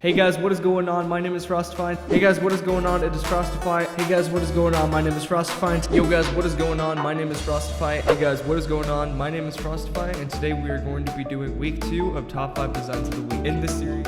Hey guys, what is going on? My name is Frostifine. Hey guys, what is going on? It is Frostify. Hey guys, what is going on? My name is Frostify. Yo guys, what is going on? My name is Frostify. Hey guys, what is going on? My name is Frostify, and today we are going to be doing week 2 of top 5 designs of the week. In this series,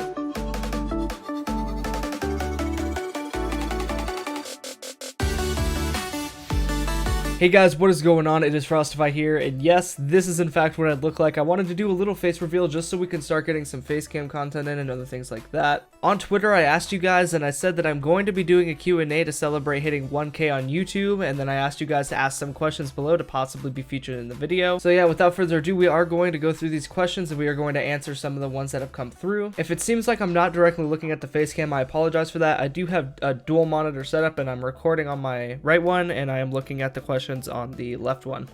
hey guys, what is going on? It is Frostify here, and yes, this is in fact what I look like. I wanted to do a little face reveal just so we can start getting some face cam content in and other things like that. On Twitter, I asked you guys, and I said that I'm going to be doing a Q&A to celebrate hitting 1K on YouTube, and then I asked you guys to ask some questions below to possibly be featured in the video. So yeah, without further ado, we are going to go through these questions, and we are going to answer some of the ones that have come through. If it seems like I'm not directly looking at the face cam, I apologize for that. I do have a dual monitor setup, and I'm recording on my right one, and I am looking at the questions on the left one.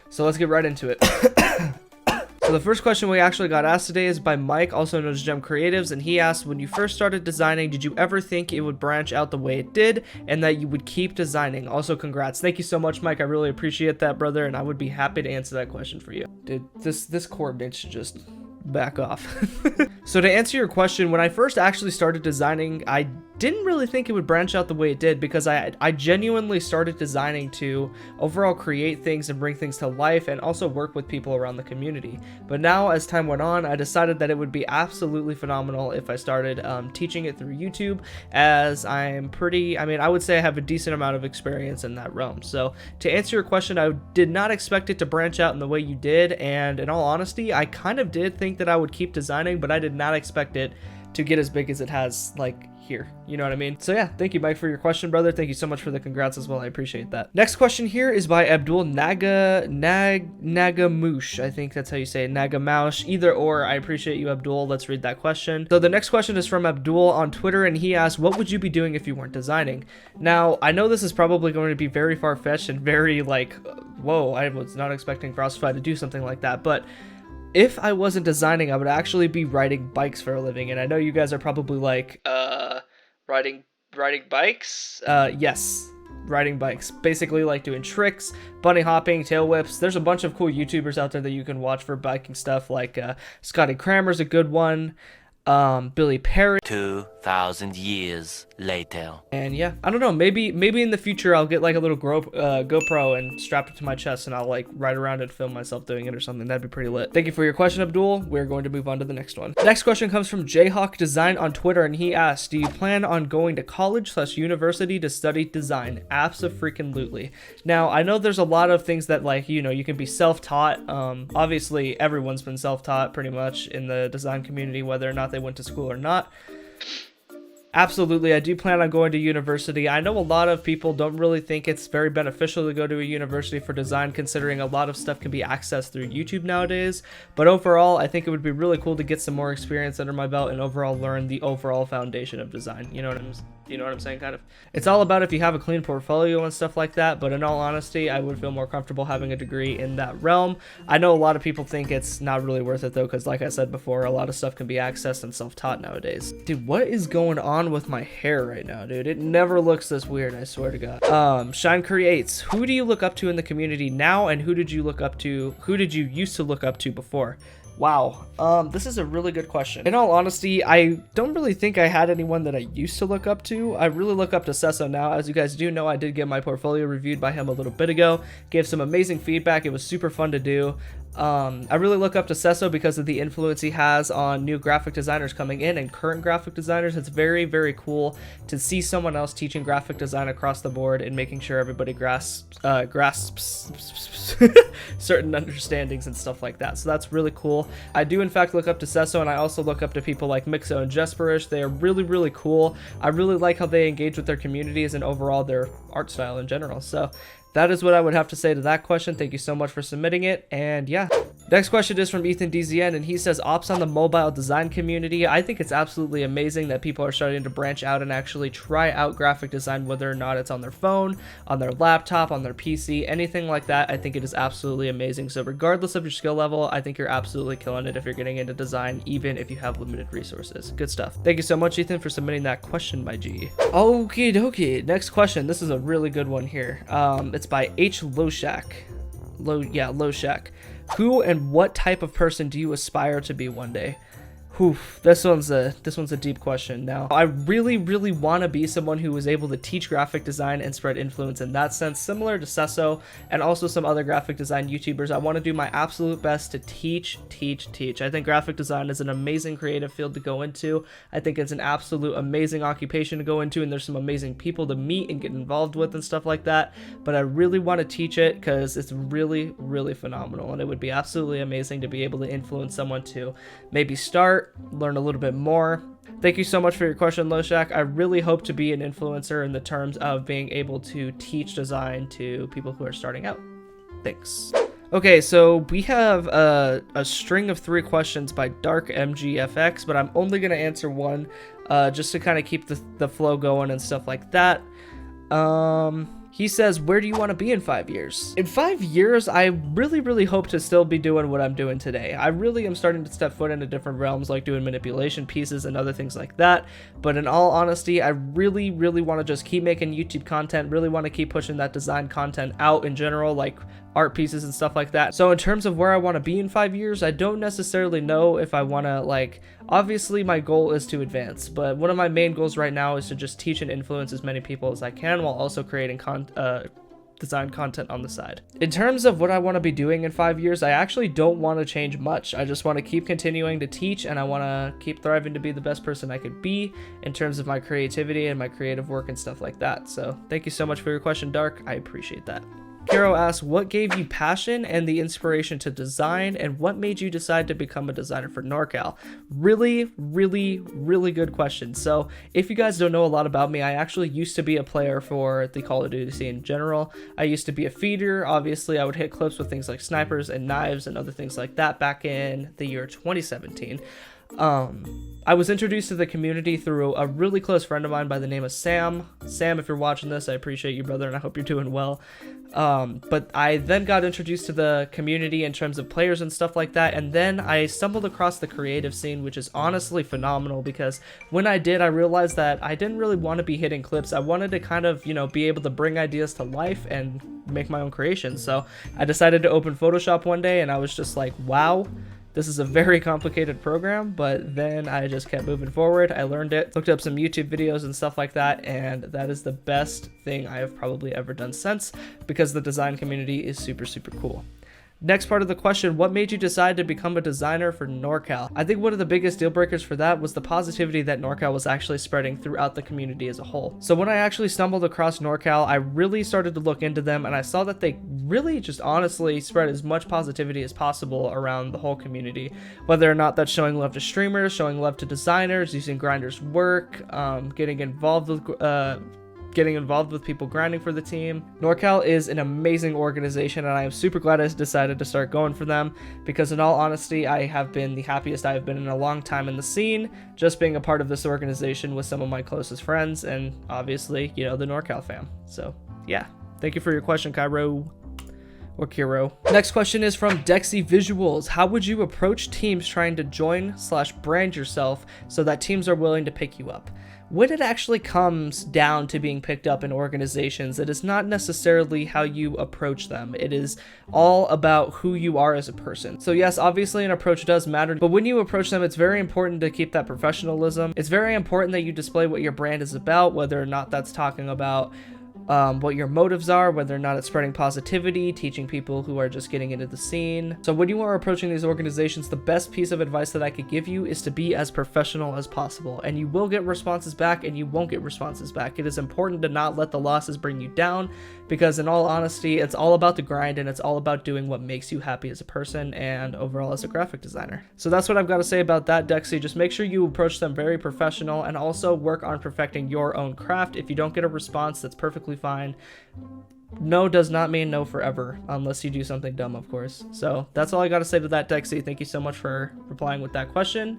So let's get right into it. So the first question we actually got asked today is by Mike, also known as Gem Creatives, and he asked, when you first started designing, did you ever think it would branch out the way it did and that you would keep designing? Also, congrats. Thank you so much, Mike. I really appreciate that, brother, and I would be happy to answer that question for you. Dude, this coordinates should just back off. So to answer your question, when I first actually started designing, I didn't really think it would branch out the way it did, because I genuinely started designing to overall create things and bring things to life and also work with people around the community. But now, as time went on, I decided that it would be absolutely phenomenal if I started teaching it through YouTube, as I would say I have a decent amount of experience in that realm. So to answer your question, I did not expect it to branch out in the way you did, and in all honesty, I kind of did think that I would keep designing, but I did not expect it to get as big as it has, like, here, you know what I mean? So yeah, thank you, Mike, for your question, brother. Thank you so much for the congrats as well. I appreciate that. Next question here is by Abdul Nagamouche. I think that's how you say it, Nagamouche. Either or, I appreciate you, Abdul. Let's read that question. So the next question is from Abdul on Twitter, and he asked, what would you be doing if you weren't designing? Now, I know this is probably going to be very far-fetched and very like, whoa, I was not expecting Frostify to do something like that, but if I wasn't designing, I would actually be riding bikes for a living. And I know you guys are probably like, riding bikes? Yes, riding bikes. Basically like doing tricks, bunny hopping, tail whips. There's a bunch of cool YouTubers out there that you can watch for biking stuff, like Scotty Kramer's a good one. Billy Perry. 2,000 years later. And yeah, I don't know, maybe in the future I'll get like a little GoPro and strap it to my chest, and I'll like ride around and film myself doing it or something. That'd be pretty lit. Thank you for your question, Abdul. We're going to move on to the next one. Next question comes from Jayhawk Design on Twitter, and he asked, do you plan on going to college/university to study design? Abso-freaking-lutely. Now, I know there's a lot of things that, like, you know, you can be self-taught. Obviously everyone's been self-taught pretty much in the design community, whether or not they went to school or not. Absolutely, I do plan on going to university. I know a lot of people don't really think it's very beneficial to go to a university for design, considering a lot of stuff can be accessed through YouTube nowadays. But overall, I think it would be really cool to get some more experience under my belt and overall learn the overall foundation of design. You know what I'm saying, kind of? It's all about if you have a clean portfolio and stuff like that, but in all honesty, I would feel more comfortable having a degree in that realm. I know a lot of people think it's not really worth it though, because like I said before, a lot of stuff can be accessed and self-taught nowadays. Dude, what is going on with my hair right now, dude? It never looks this weird, I swear to God. Shine Creates, who do you look up to in the community now, and who did you used to look up to before? Wow, this is a really good question. In all honesty, I don't really think I had anyone that I used to look up to. I really look up to Sesso now. As you guys do know, I did get my portfolio reviewed by him a little bit ago. Gave some amazing feedback. It was super fun to do. I really look up to Sesso because of the influence he has on new graphic designers coming in and current graphic designers. It's very, very cool to see someone else teaching graphic design across the board and making sure everybody grasps certain understandings and stuff like that. So that's really cool. I do in fact look up to Sesso, and I also look up to people like Mixo and Jesperish. They are really, really cool. I really like how they engage with their communities and overall their art style in general. So that is what I would have to say to that question. Thank you so much for submitting it. And yeah, next question is from Ethan DZN, and he says, ops on the mobile design community. I think it's absolutely amazing that people are starting to branch out and actually try out graphic design, whether or not it's on their phone, on their laptop, on their PC, anything like that. I think it is absolutely amazing. So regardless of your skill level, I think you're absolutely killing it if you're getting into design, even if you have limited resources. Good stuff. Thank you so much, Ethan, for submitting that question, my G. Okie dokie. Next question. This is a really good one here. It's by H. Loshak. Loshak. Who and what type of person do you aspire to be one day? Whew, this one's a deep question. Now, I really want to be someone who is able to teach graphic design and spread influence in that sense, similar to Sesso and also some other graphic design YouTubers. I want to do my absolute best to teach. I think graphic design is an amazing creative field to go into. I think it's an absolute amazing occupation to go into, and there's some amazing people to meet and get involved with and stuff like that. But I really want to teach it because it's really phenomenal, and it would be absolutely amazing to be able to influence someone to maybe start, learn a little bit more. Thank you so much for your question, Loshak. I really hope to be an influencer in the terms of being able to teach design to people who are starting out. Thanks. Okay, so we have a string of 3 questions by Dark MGFX, but I'm only going to answer one just to kind of keep the flow going and stuff like that. He says, where do you want to be in 5 years? In 5 years, I really hope to still be doing what I'm doing today. I really am starting to step foot into different realms, like doing manipulation pieces and other things like that. But in all honesty, I really want to just keep making YouTube content, really want to keep pushing that design content out in general, like art pieces and stuff like that. So in terms of where I want to be in 5 years, I don't necessarily know if I want to, like, obviously my goal is to advance, but one of my main goals right now is to just teach and influence as many people as I can while also creating design content on the side. In terms of what I want to be doing in 5 years, I actually don't want to change much. I just want to keep continuing to teach, and I want to keep thriving to be the best person I could be in terms of my creativity and my creative work and stuff like that. So thank you so much for your question, Dark. I appreciate that. Kiro asks, what gave you passion and the inspiration to design, and what made you decide to become a designer for NorCal? Really good question. So if you guys don't know a lot about me, I actually used to be a player for the Call of Duty scene in general. I used to be a feeder. Obviously, I would hit clips with things like snipers and knives and other things like that back in the year 2017. I was introduced to the community through a really close friend of mine by the name of Sam. Sam, if you're watching this, I appreciate you, brother, and I hope you're doing well. But I then got introduced to the community in terms of players and stuff like that, and then I stumbled across the creative scene, which is honestly phenomenal, because when I did, I realized that I didn't really want to be hitting clips. I wanted to kind of, be able to bring ideas to life and make my own creations. So I decided to open Photoshop one day, and I was just like, wow, this is a very complicated program. But then I just kept moving forward. I learned it, looked up some YouTube videos and stuff like that, and that is the best thing I have probably ever done since, because the design community is super cool. Next part of the question, what made you decide to become a designer for NorCal? I think one of the biggest deal breakers for that was the positivity that NorCal was actually spreading throughout the community as a whole. So when I actually stumbled across NorCal, I really started to look into them, and I saw that they really just honestly spread as much positivity as possible around the whole community. Whether or not that's showing love to streamers, showing love to designers, using grinders' work, getting involved with people grinding for the team. NorCal is an amazing organization, and I am super glad I decided to start going for them, because in all honesty, I have been the happiest I have been in a long time in the scene, just being a part of this organization with some of my closest friends, and obviously, the NorCal fam. So yeah, thank you for your question, Cairo. Or Kiro. Next question is from Dexy Visuals. How would you approach teams trying to join/brand yourself so that teams are willing to pick you up? When it actually comes down to being picked up in organizations, it is not necessarily how you approach them. It is all about who you are as a person. So yes, obviously an approach does matter, but when you approach them, it's very important to keep that professionalism. It's very important that you display what your brand is about, whether or not that's talking about what your motives are, whether or not it's spreading positivity, teaching people who are just getting into the scene. So when you are approaching these organizations, the best piece of advice that I could give you is to be as professional as possible. And you will get responses back, and you won't get responses back. It is important to not let the losses bring you down, because in all honesty, it's all about the grind, and it's all about doing what makes you happy as a person and overall as a graphic designer. So that's what I've got to say about that, Dexy. Just make sure you approach them very professional, and also work on perfecting your own craft. If you don't get a response, that's perfectly fine. No does not mean no forever, unless you do something dumb, of course. So that's all I got to say to that, Dexy. Thank you so much for replying with that question.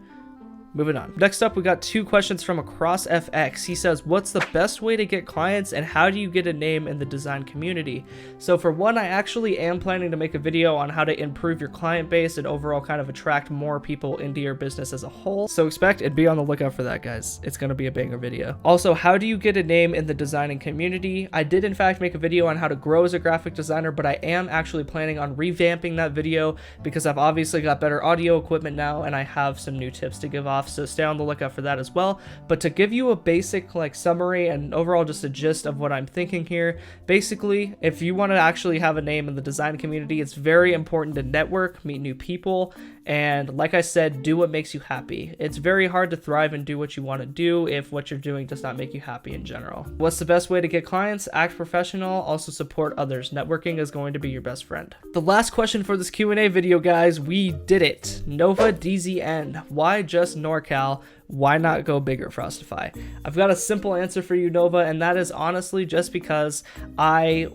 Moving on. Next up, we got 2 questions from Across FX. He says, what's the best way to get clients and how do you get a name in the design community? So for one, I actually am planning to make a video on how to improve your client base and overall kind of attract more people into your business as a whole. So expect and be on the lookout for that, guys. It's going to be a banger video. Also, how do you get a name in the designing community? I did in fact make a video on how to grow as a graphic designer, but I am actually planning on revamping that video because I've obviously got better audio equipment now and I have some new tips to give off. So stay on the lookout for that as well. But to give you a basic like summary and overall just a gist of what I'm thinking here, basically, if you want to actually have a name in the design community, it's very important to network, meet new people, and like I said, do what makes you happy. It's very hard to thrive and do what you want to do if what you're doing does not make you happy in general. What's the best way to get clients? Act professional, also support others. Networking is going to be your best friend. The last question for this Q&A video, guys, we did it. Nova DZN, why just NorCal? Why not go bigger, Frostify? I've got a simple answer for you, Nova, and that is honestly just because I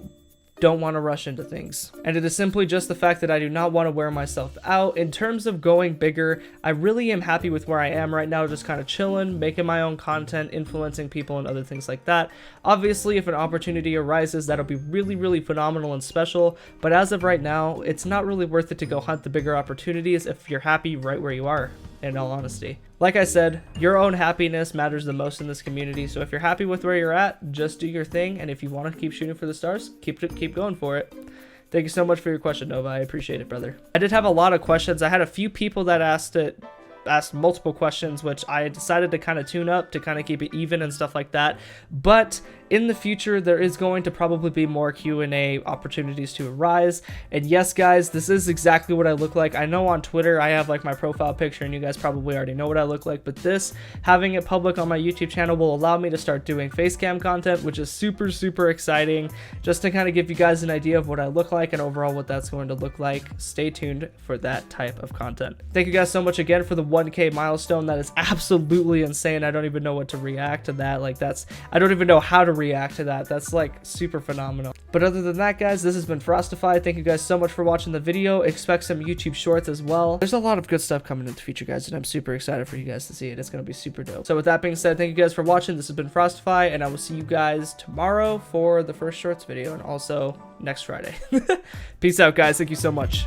don't want to rush into things. And it is simply just the fact that I do not want to wear myself out. In terms of going bigger, I really am happy with where I am right now, just kind of chilling, making my own content, influencing people and other things like that. Obviously, if an opportunity arises, that'll be really, really phenomenal and special. But as of right now, it's not really worth it to go hunt the bigger opportunities if you're happy right where you are, in all honesty. Like I said, your own happiness matters the most in this community, so if you're happy with where you're at, just do your thing, and if you want to keep shooting for the stars, keep going for it. Thank you so much for your question, Nova. I appreciate it, brother. I did have a lot of questions. I had a few people that asked multiple questions, which I decided to kind of tune up to kind of keep it even and stuff like that. But in the future, there is going to probably be more Q&A opportunities to arise. And yes, guys, this is exactly what I look like. I know on Twitter, I have like my profile picture and you guys probably already know what I look like, but this, having it public on my YouTube channel will allow me to start doing face cam content, which is super, super exciting, just to kind of give you guys an idea of what I look like and overall what that's going to look like. Stay tuned for that type of content. Thank you guys so much again for the 1K milestone. That is absolutely insane. I don't even know what to react to that. Like I don't even know how to react to that. That's like super phenomenal. But other than that, guys, this has been Frostify. Thank you guys so much for watching the video. Expect some YouTube shorts as well. There's a lot of good stuff coming in the future, guys, and I'm super excited for you guys to see it. It's going to be super dope. So with that being said, thank you guys for watching. This has been Frostify, and I will see you guys tomorrow for the first shorts video and also next Friday. Peace out, guys. Thank you so much.